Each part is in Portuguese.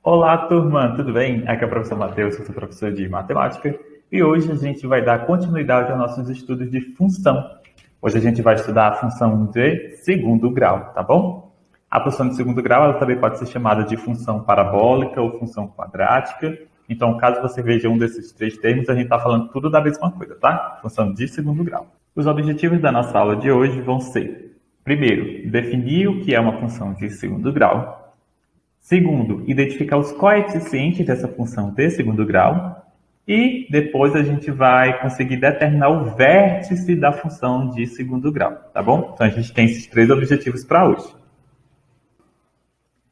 Olá, turma, tudo bem? Aqui é o professor Matheus, eu sou professor de matemática e hoje a gente vai dar continuidade aos nossos estudos de função. Hoje a gente vai estudar a função de segundo grau, tá bom? A função de segundo grau ela também pode ser chamada de função parabólica ou função quadrática. Então, caso você veja um desses três termos, a gente está falando tudo da mesma coisa, tá? Função de segundo grau. Os objetivos da nossa aula de hoje vão ser, primeiro, definir o que é uma função de segundo grau. Segundo, identificar os coeficientes dessa função de segundo grau. E depois a gente vai conseguir determinar o vértice da função de segundo grau, tá bom? Então a gente tem esses três objetivos para hoje.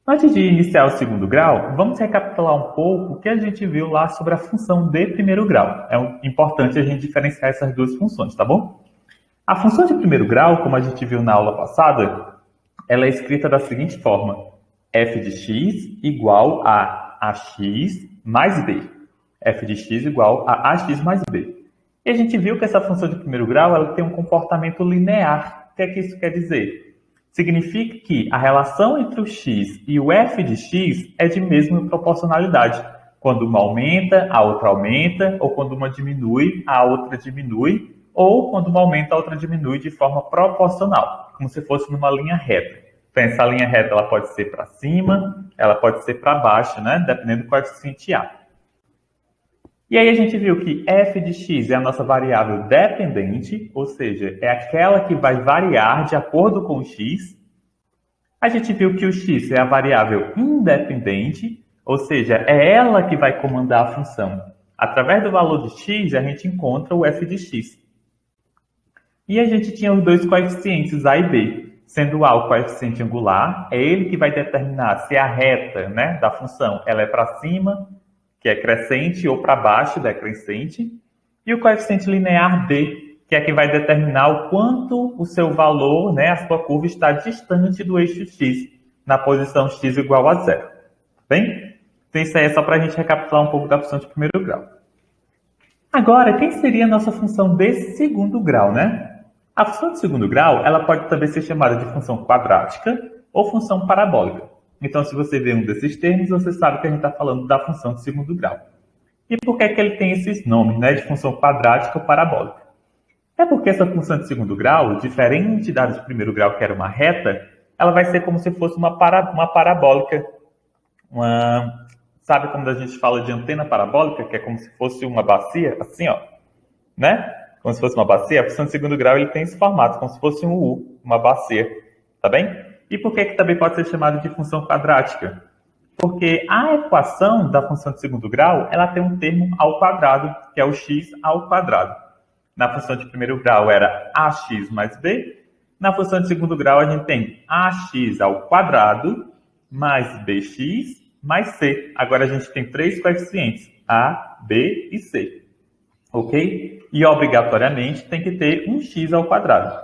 Antes de iniciar o segundo grau, vamos recapitular um pouco o que a gente viu lá sobre a função de primeiro grau. É importante a gente diferenciar essas duas funções, tá bom? A função de primeiro grau, como a gente viu na aula passada, ela é escrita da seguinte forma: f de x igual a ax mais b. F de x igual a ax mais b. E a gente viu que essa função de primeiro grau ela tem um comportamento linear. O que é que isso quer dizer? Significa que a relação entre o x e o f de x é de mesma proporcionalidade. Quando uma aumenta, a outra aumenta, ou quando uma diminui, a outra diminui, ou quando uma aumenta, a outra diminui de forma proporcional, como se fosse numa linha reta. Então, essa linha reta ela pode ser para cima, ela pode ser para baixo, né? Dependendo do coeficiente A. E aí a gente viu que f de x é a nossa variável dependente, ou seja, é aquela que vai variar de acordo com o x. A gente viu que o x é a variável independente, ou seja, é ela que vai comandar a função. Através do valor de x, a gente encontra o f de x. E a gente tinha os dois coeficientes A e B. Sendo A o coeficiente angular, é ele que vai determinar se a reta, né, da função ela é para cima, que é crescente, ou para baixo, decrescente. E o coeficiente linear D, que é que vai determinar o quanto o seu valor, né, a sua curva está distante do eixo X, na posição X igual a zero. Bem? Então isso aí é só para a gente recapitular um pouco da função de primeiro grau. Agora, quem seria a nossa função de segundo grau, né? A função de segundo grau, ela pode também ser chamada de função quadrática ou função parabólica. Então, se você vê um desses termos, você sabe que a gente está falando da função de segundo grau. E por que ele tem esses nomes, né, de função quadrática ou parabólica? É porque essa função de segundo grau, diferente da de primeiro grau, que era uma reta, ela vai ser como se fosse uma parabólica. Sabe quando a gente fala de antena parabólica, que é como se fosse uma bacia, assim, ó, né? Como se fosse uma bacia, a função de segundo grau ele tem esse formato, como se fosse um U, uma bacia, tá bem? E por que também pode ser chamado de função quadrática? Porque a equação da função de segundo grau, ela tem um termo ao quadrado, que é o x ao quadrado. Na função de primeiro grau era ax mais b, na função de segundo grau a gente tem ax ao quadrado mais bx mais c. Agora a gente tem três coeficientes, a, b e c. Ok? E obrigatoriamente tem que ter um x ao quadrado.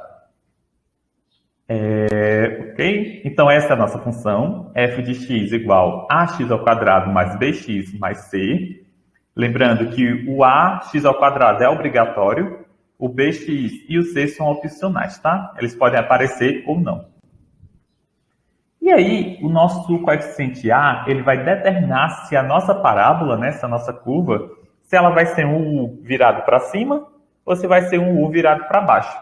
Ok? Então essa é a nossa função, f de x igual a x ao quadrado mais bx mais c. Lembrando que o ax ao quadrado é obrigatório, o bx e o c são opcionais, tá? Eles podem aparecer ou não. E aí, o nosso coeficiente a, ele vai determinar se a nossa parábola, né, essa nossa curva, se ela vai ser um U virado para cima ou se vai ser um U virado para baixo.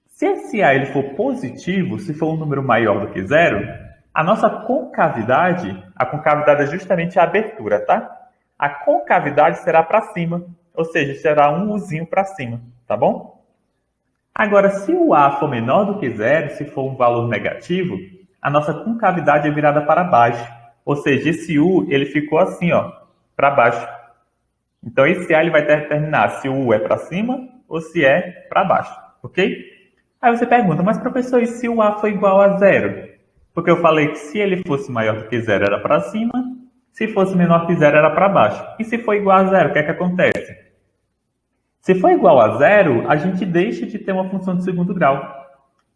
Se esse A ele for positivo, se for um número maior do que zero, a nossa concavidade, a concavidade é justamente a abertura, tá? A concavidade será para cima, ou seja, será um Uzinho para cima, tá bom? Agora, se o A for menor do que zero, se for um valor negativo, a nossa concavidade é virada para baixo, ou seja, esse U ele ficou assim, ó, para baixo. Então, esse A ele vai determinar se o U é para cima ou se é para baixo, ok? Aí você pergunta, mas professor, e se o A for igual a zero? Porque eu falei que se ele fosse maior do que zero era para cima, se fosse menor que zero era para baixo. E se for igual a zero, o que é que acontece? Se for igual a zero, a gente deixa de ter uma função de segundo grau.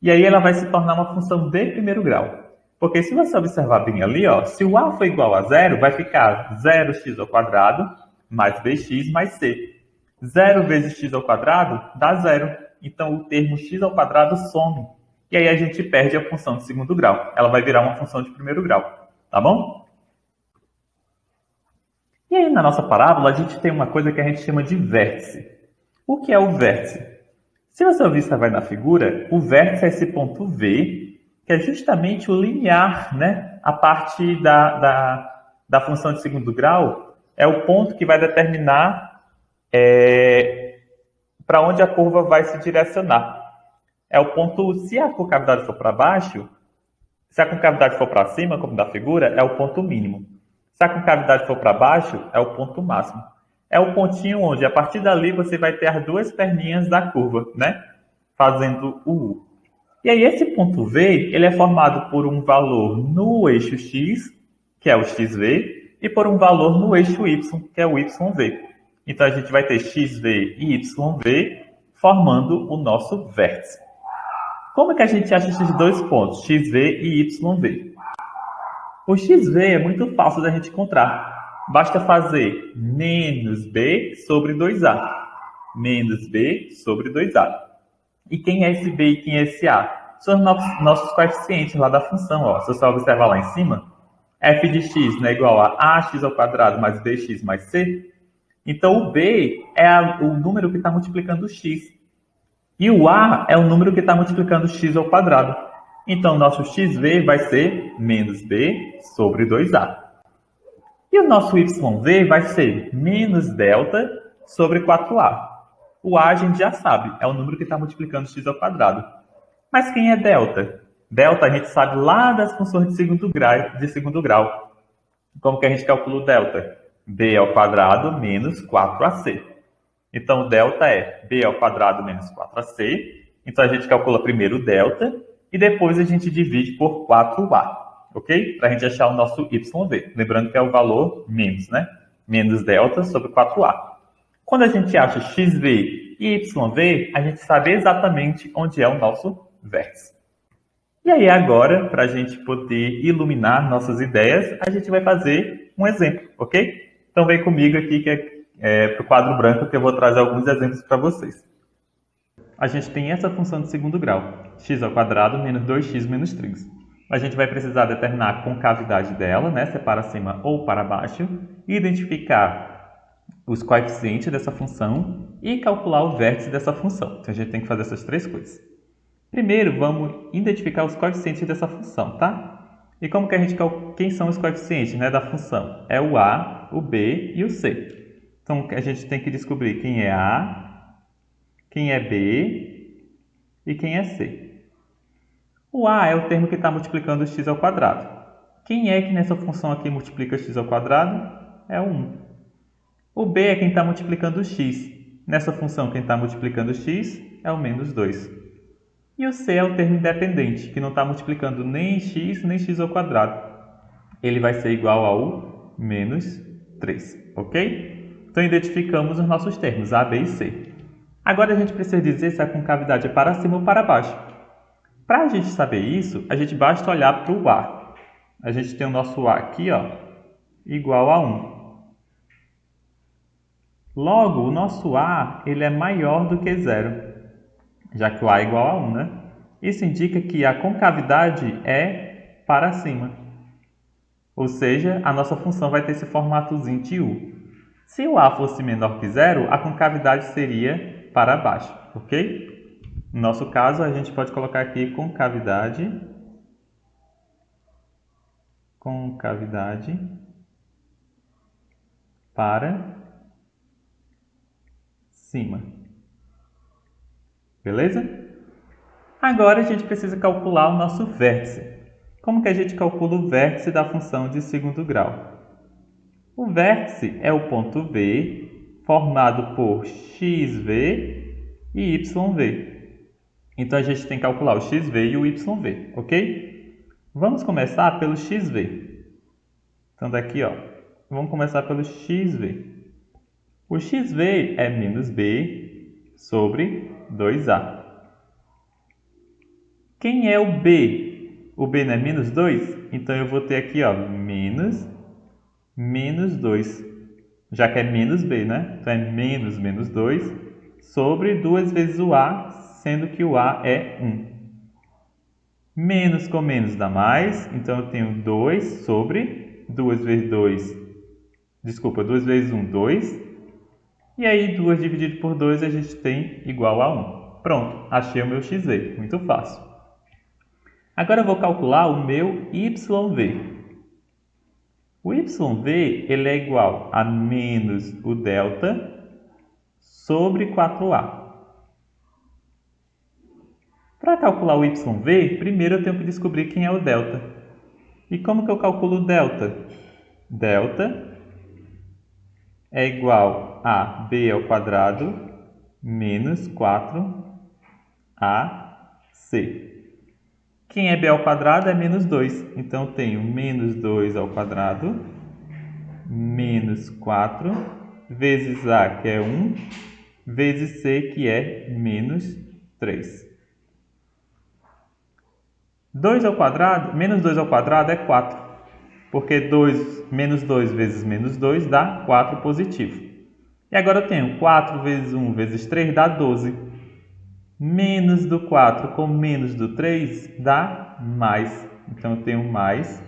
E aí ela vai se tornar uma função de primeiro grau. Porque se você observar bem ali, ó, se o A for igual a zero, vai ficar 0x ao quadrado mais bx mais c. 0 vezes x ao quadrado dá zero. Então o termo x ao quadrado some. E aí a gente perde a função de segundo grau. Ela vai virar uma função de primeiro grau. Tá bom? E aí, na nossa parábola, a gente tem uma coisa que a gente chama de vértice. O que é o vértice? Se você observar na figura, o vértice é esse ponto V, que é justamente o limiar, né? A parte da função de segundo grau é o ponto que vai determinar para onde a curva vai se direcionar. É o ponto, se a concavidade for para baixo, se a concavidade for para cima, como da figura, é o ponto mínimo. Se a concavidade for para baixo, é o ponto máximo. É o pontinho onde, a partir dali, você vai ter as duas perninhas da curva, né? Fazendo o U. E aí, esse ponto V, ele é formado por um valor no eixo X, que é o XV, e por um valor no eixo Y, que é o YV. Então, a gente vai ter XV e YV formando o nosso vértice. Como é que a gente acha esses dois pontos, XV e YV? O XV é muito fácil da gente encontrar. Basta fazer menos B sobre 2A. Menos B sobre 2A. E quem é esse B e quem é esse A? São os nossos coeficientes lá da função. Ó. Se você observar lá em cima, f de x é igual a ax ao quadrado mais bx mais c. Então, o B é o número que está multiplicando o x. E o A é o número que está multiplicando x ao quadrado. Então, nosso XV vai ser menos B sobre 2A. E o nosso YV vai ser menos delta sobre 4A. O A a gente já sabe, é o número que está multiplicando x ao quadrado. Mas quem é delta? Delta a gente sabe lá das funções de segundo grau. Como que a gente calcula o delta? B ao quadrado menos 4AC. Então, o delta é b ao quadrado menos 4ac. Então, a gente calcula primeiro o delta e depois a gente divide por 4a, ok? Para a gente achar o nosso YV. Lembrando que é o valor menos, né? Menos delta sobre 4a. Quando a gente acha XV e YV, a gente sabe exatamente onde é o nosso vértice. E aí, agora, para a gente poder iluminar nossas ideias, a gente vai fazer um exemplo, ok? Então, vem comigo aqui que para o quadro branco, que eu vou trazer alguns exemplos para vocês. A gente tem essa função de segundo grau, x ao quadrado menos 2x menos 3. A gente vai precisar determinar a concavidade dela, né, se é para cima ou para baixo, e identificar os coeficientes dessa função e calcular o vértice dessa função. Então, a gente tem que fazer essas três coisas. Primeiro, vamos identificar os coeficientes dessa função, tá? E como que a gente calcula quem são os coeficientes, né, da função? É o a, o b e o c. Então, a gente tem que descobrir quem é A, quem é B e quem é C. O A é o termo que está multiplicando x ao quadrado. Quem é que nessa função aqui multiplica x ao quadrado? É o 1. O B é quem está multiplicando x. Nessa função, quem está multiplicando x é o menos 2. E o C é o termo independente, que não está multiplicando nem x ao quadrado. Ele vai ser igual ao menos 3, ok? Então, identificamos os nossos termos, A, B e C. Agora, a gente precisa dizer se a concavidade é para cima ou para baixo. Para a gente saber isso, a gente basta olhar para o A. A gente tem o nosso A aqui, ó, igual a 1. Logo, o nosso A ele é maior do que 0, já que o A é igual a 1, né? Isso indica que a concavidade é para cima. Ou seja, a nossa função vai ter esse formatozinho de U. Se o A fosse menor que 0, a concavidade seria para baixo, ok? No nosso caso, a gente pode colocar aqui concavidade para cima. Beleza? Agora a gente precisa calcular o nosso vértice. Como que a gente calcula o vértice da função de segundo grau? O vértice é o ponto B, formado por XV e YV. Então, a gente tem que calcular o XV e o YV, ok? Vamos começar pelo XV. Então, daqui, ó, vamos começar pelo XV. O XV é menos B sobre 2A. Quem é o B? O B não é menos 2? Então, eu vou ter aqui, ó, menos 2, já que é menos B, né? Então, é menos 2 sobre 2 vezes o A, sendo que o A é 1. Menos com menos dá mais, então eu tenho 2 sobre 2 vezes 2, Desculpa, 2 vezes 1, 2. E aí, 2 dividido por 2, a gente tem igual a 1. Pronto, achei o meu xv. Muito fácil. Agora eu vou calcular o meu YV. O YV ele é igual a menos o delta sobre 4A. Para calcular o YV, primeiro eu tenho que descobrir quem é o delta. E como que eu calculo o delta? Delta é igual a b ao quadrado menos 4ac. Quem é b ao quadrado é menos 2. Então, eu tenho menos 2 ao quadrado menos 4 vezes a, que é 1, vezes c, que é menos 3. 2 ao quadrado, menos 2 ao quadrado é 4, porque menos 2 vezes menos 2 dá 4 positivo. E agora eu tenho 4 vezes 1 vezes 3 dá 12. Menos do 4 com menos do 3 dá mais. Então, eu tenho mais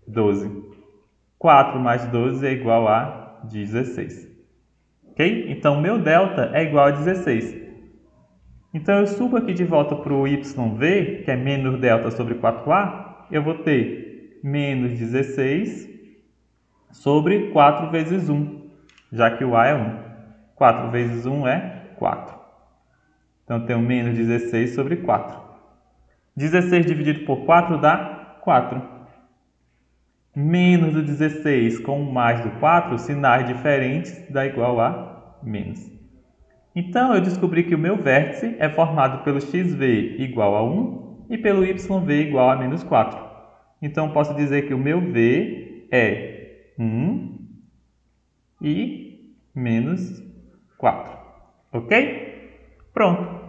12. 4 mais 12 é igual a 16. Ok? Então, meu delta é igual a 16. Então, eu subo aqui de volta para o YV, que é menos delta sobre 4A. Eu vou ter menos 16 sobre 4 vezes 1, já que o A é 1. 4 vezes 1 é 4. Então, eu tenho menos 16 sobre 4. 16 dividido por 4 dá 4. Menos do 16 com mais do 4, sinais diferentes, dá igual a menos. Então, eu descobri que o meu vértice é formado pelo xv igual a 1 e pelo yv igual a menos 4. Então, posso dizer que o meu v é 1 e menos 4. Ok? Pronto.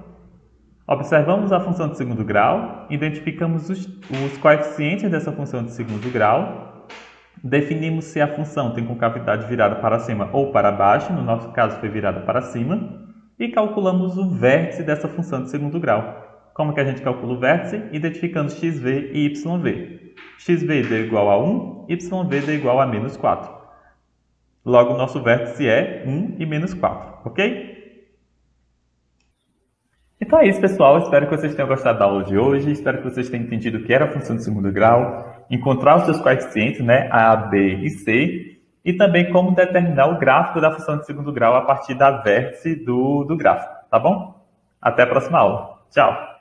Observamos a função de segundo grau, identificamos os coeficientes dessa função de segundo grau, definimos se a função tem concavidade virada para cima ou para baixo, no nosso caso foi virada para cima, e calculamos o vértice dessa função de segundo grau. Como que a gente calcula o vértice? Identificando xv e yv. xv deu igual a 1, yv deu igual a menos 4. Logo, o nosso vértice é 1 e menos 4, ok? Então é isso, pessoal. Espero que vocês tenham gostado da aula de hoje. Espero que vocês tenham entendido o que era a função de segundo grau, encontrar os seus coeficientes, né, A, B e C, e também como determinar o gráfico da função de segundo grau a partir da vértice do gráfico, tá bom? Até a próxima aula. Tchau!